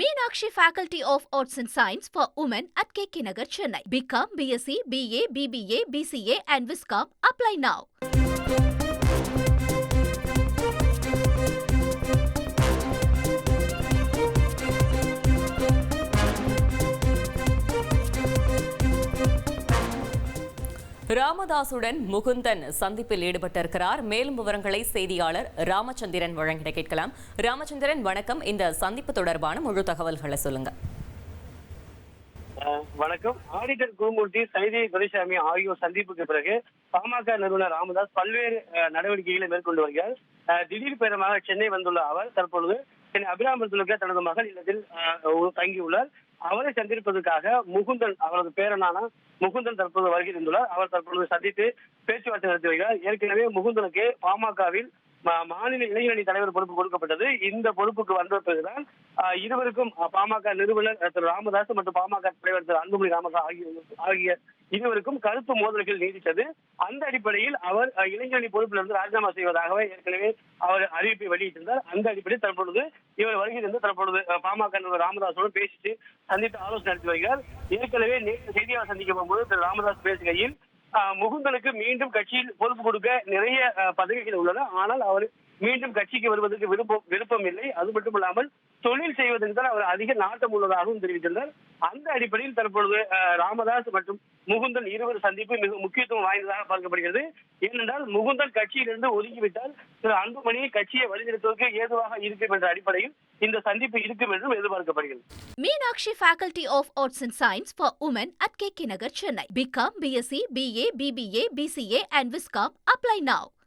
Meenakshi Faculty of Arts and Science for Women at KK Nagar, Chennai. BCom, BSc, BA, BBA, BCA and Viscom. Apply now. ராமதாசுடன் Mukundan சந்திப்பில் ஈடுபட்டிருக்கிறார். மேலும் விவரங்களை செய்தியாளர் ராமச்சந்திரன் வழங்கிட கேட்கலாம். ராமச்சந்திரன், வணக்கம். இந்த சந்திப்பு தொடர்பான முழு தகவல்களை சொல்லுங்க. வணக்கம். ஆடிட்டர் குருமூர்த்தி, சைதை துரைசாமி ஆகியோர் சந்திப்புக்கு பிறகு பாமக நிறுவனர் ராமதாஸ் பல்வேறு நடவடிக்கைகளை மேற்கொண்டு வருகிறார். திடீர் பயணமாக சென்னை வந்துள்ள அவர் தற்பொழுது சென்னை அபிராமபுரத்தில் தனது மகள் இல்லத்தில் தங்கியுள்ளார். அவரை சந்திப்பதற்காக முகுந்தன், அவரது பேரனான முகுந்தன் தற்போது வருகை இருந்துள்ளார். அவர் தற்பொழுது சந்தித்து பேச்சுவார்த்தை நடத்தி வருகிறார். ஏற்கனவே முகுந்தனுக்கு பாமகவில் மாநில இளைஞரணி தலைவர் பொறுப்பு கொடுக்கப்பட்டது. இந்த பொறுப்புக்கு வந்த பிறகுதான் இருவருக்கும் பாமக நிறுவனர் திரு ராமதாஸ் மற்றும் பாமக தலைவர் திரு அன்புமணி ராமதாஸ் ஆகிய இருவருக்கும் கருத்து மோதல்கள் நீடித்தது. அந்த அடிப்படையில் அவர் இளைஞரணி பொறுப்பிலிருந்து ராஜினாமா செய்வதாகவே ஏற்கனவே அவர் அறிவிப்பை வெளியிட்டிருந்தார். அந்த அடிப்படையில் தற்பொழுது இவர் வருகிறது. தற்பொழுது பாமக நிறுவனர் ராமதாஸோடு பேசிட்டு சந்தித்து ஆலோசனை நடத்தி வருகிறார். ஏற்கனவே நேற்று செய்தியாளர் சந்திக்க போகும்போது திரு ராமதாஸ் பேசுகையில் முகுந்தனுக்கு மீண்டும் கட்சியில் பொறுப்பு கொடுக்க நிறைய பதவிகள் உள்ளன, ஆனால் அவர் மீண்டும் கட்சிக்கு வருவதற்கு விருப்பம் இல்லை. அது மட்டுமல்லாமல் தொழில் செய்வதற்கு தான் அவர் அதிக நாட்டம் உள்ளதாகவும் தெரிவித்திருந்தார். அந்த அடிப்படையில் தற்பொழுது ராமதாஸ் மற்றும் முகுந்தன் இருவர் சந்திப்பு மிக முக்கியத்துவம் வாய்ந்ததாக பார்க்கப்படுகிறது. ஏனென்றால் முகுந்தன் கட்சியிலிருந்து ஒதுங்கிவிட்டால் திரு அன்புமணி கட்சியை வழிநடத்துவதற்கு ஏதுவாக இருக்கும் என்ற அடிப்படையில் இந்த சந்திப்பு இருக்கும் என்றும் எதிர்பார்க்கப்படுகிறது. Meenakshi Faculty of Arts and Science for Women at KK Nagar, Chennai. BCom, BSc, BA, BBA, BCA and Viscom. Apply now.